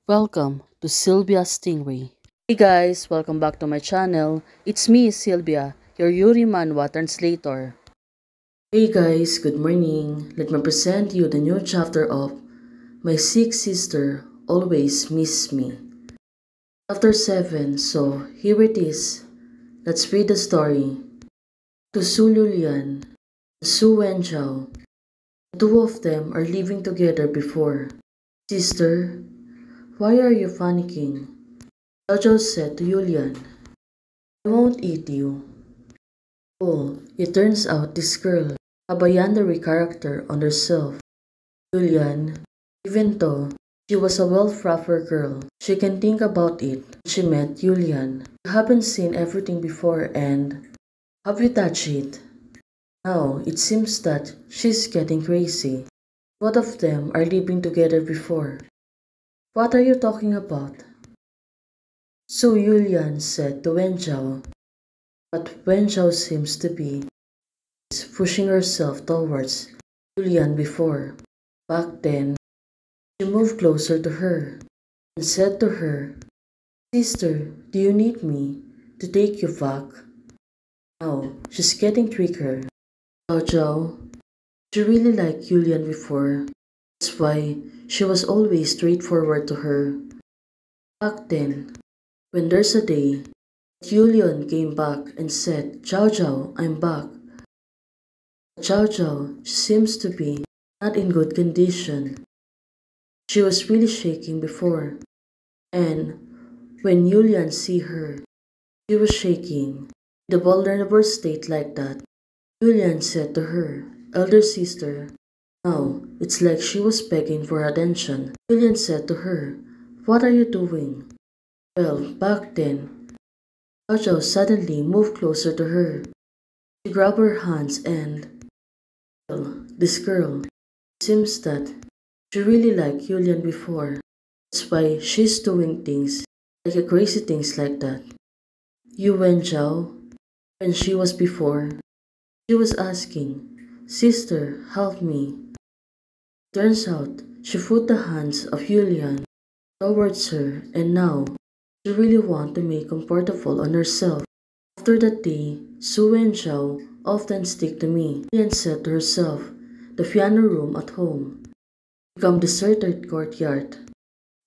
Welcome to Sylvia Stingray. Hey guys, welcome back to my channel. It's me, Sylvia, your Yuri Manhwa translator. Hey guys, good morning. Let me present you the new chapter of My Sick Sister Always Miss Me. Chapter 7, so here it is. Let's read the story. To Su Lulian and Su Wenchao. The two of them are living together before. Sister, why are you panicking? Zhao Zhao said to Yulian. I won't eat you. Oh, it turns out this girl a Bayandari character on herself. Yulian, even though she was a well-frapper girl, she can think about it. She met Yulian. You haven't seen everything before and have you touched it? Now, it seems that she's getting crazy. Both of them are living together before. What are you talking about? So Yulian said to Wenchao. But Wenchao seems to be pushing herself towards Julian before. Back then, she moved closer to her and said to her, Sister, do you need me to take you back? Now, she's getting trickier. Zhao Zhao, she really liked Julian before. That's why she was always straightforward to her. Back then, when there's a day, Julian came back and said, Zhao Zhao, I'm back. Zhao Zhao seems to be not in good condition. She was really shaking before, and when Yulian see her, she was shaking. In a vulnerable state like that, Yulian said to her, elder sister, now it's like she was begging for attention. Yulian said to her, what are you doing? Well, back then, Zhao Zhao suddenly moved closer to her. She grabbed her hands and, well, this girl, seems that she really liked Yulian before. That's why she's doing things like a crazy things like that. You Wen Zhao, when she was before, she was asking, Sister, help me. Turns out she put the hands of Yulian towards her and now she really want to make comfortable on herself. After that day, Su Wen Zhao often stick to me. Yulian said to herself, the piano room at home become deserted courtyard.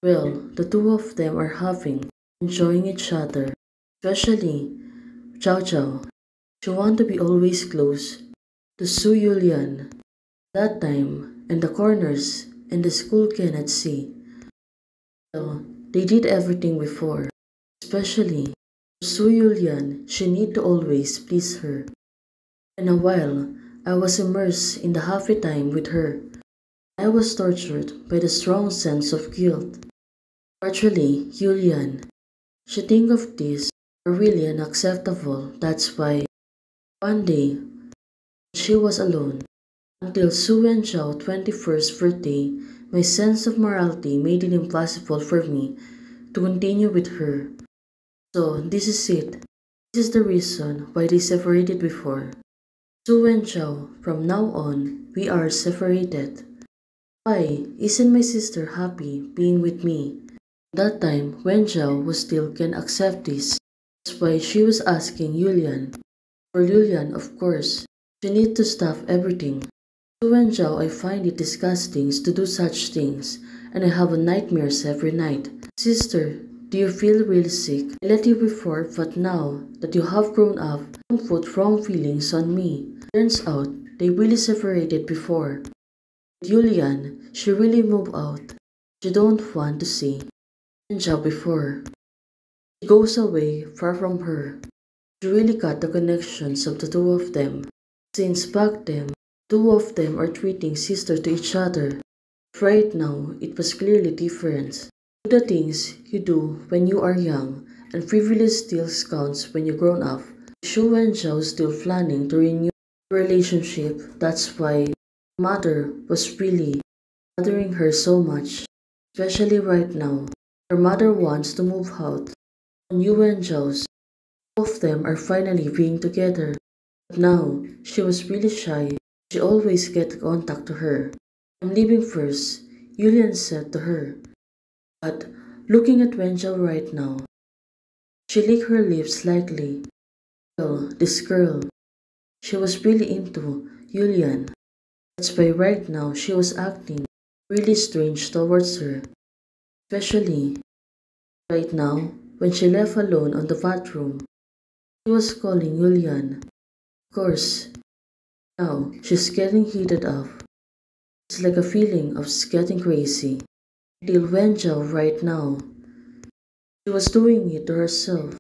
Well, the two of them are having, enjoying each other, especially Zhao Zhao. She want to be always close to Su Yulian. That time, and the corners and the school cannot see. Well, they did everything before, especially Su Yulian. She need to always please her. In a while, I was immersed in the happy time with her. I was tortured by the strong sense of guilt. Actually, Yulian, she think of this are really unacceptable. That's why one day she was alone. Until Su Wenchao 21st birthday, my sense of morality made it impossible for me to continue with her. So this is it. This is the reason why they separated before. Su Wenchao, from now on, we are separated. Why isn't my sister happy being with me? That time, Wenchao was still can accept this. That's why she was asking Yulian. For Yulian, of course, she need to stop everything. To Wenchao, I find it disgusting to do such things, and I have nightmares every night. Sister, do you feel really sick? I let you before, but now that you have grown up, don't put wrong feelings on me. Turns out, they really separated before. With Yulian, she really moved out. She don't want to see Wenchao before. He goes away far from her. She really cut the connections of the two of them. Since back then, two of them are treating sister to each other. Right now, it was clearly different. Do the things you do when you are young, and privilege still counts when you grown up. Shu and Zhao still planning to renew the relationship. That's why mother was really bothering her so much. Especially right now. Her mother wants to move out. On Yu and Zhao's, both of them are finally being together. But now, she was really shy. She always get contact to her. I'm leaving first, Yulian said to her. But Looking at Wenjao right now, she licked her lips slightly. Well, this girl, she was really into Yulian. That's why right now she was acting really strange towards her. Especially right now, when she left alone on the bathroom, she was calling Yulian. Of course, now she's getting heated up. It's like a feeling of getting crazy. Till Wenjao right now, she was doing it to herself.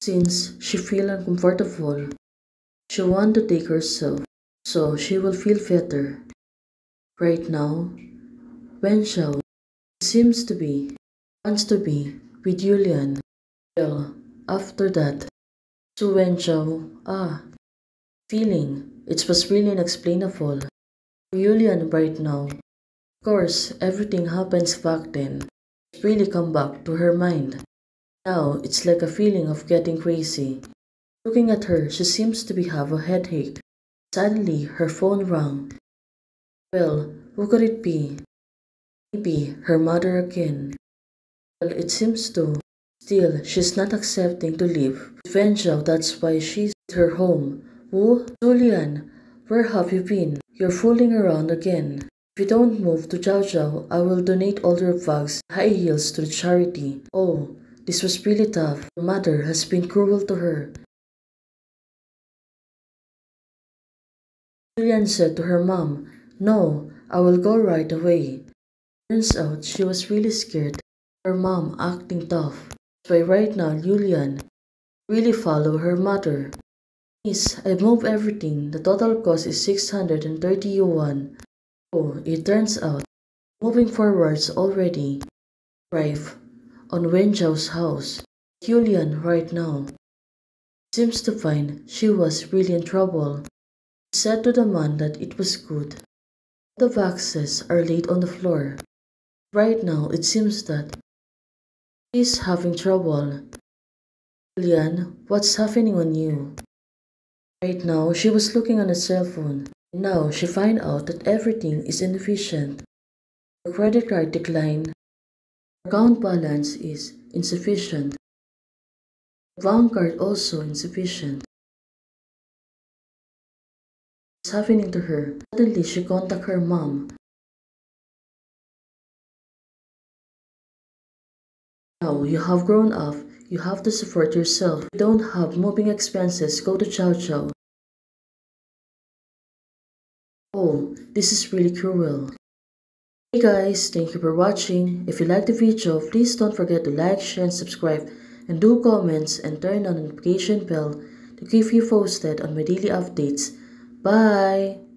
Since she feel uncomfortable, she want to take herself so she will feel better. Right now, Wenxiao seems to be wants to be with Yulian. Well, after that, Su Wenxiao feeling it was really unexplainable. For Yulian right now, of course everything happens back then. It's really come back to her mind. Now it's like a feeling of getting crazy. Looking at her, she seems to have a headache. Suddenly, her phone rang. Well, who could it be? Maybe her mother again. Well, it seems to. Still, she's not accepting to leave. With Venjao, that's why she's at her home. Wu, Julian, where have you been? You're fooling around again. If you don't move to Jiao Jiao, I will donate all your bags and high heels to the charity. Oh, this was really tough. Her mother has been cruel to her. Julian said to her mom, "No, I will go right away." Turns out she was really scared. Her mom acting tough. That's why right now Julian really follow her mother. Miss, I moved everything. The total cost is 630 yuan. Oh, it turns out moving forwards already. Arrive on Wenjiao's house. Julian right now seems to find she was really in trouble. He said to the man that it was good. The boxes are laid on the floor. Right now, it seems that she's having trouble. Julian, what's happening on you? Right now, she was looking on a cell phone. Now, she find out that everything is inefficient. Her credit card declined. Account balance is insufficient. Bank card also insufficient. What's happening to her? Suddenly, she contact her mom. Now, you have grown up. You have to support yourself. You don't have moving expenses. Go to Chow Chow. Oh, this is really cruel. Hey guys, thank you for watching. If you liked the video, please don't forget to like, share, and subscribe. And do comments and turn on the notification bell to keep you posted on my daily updates. Bye!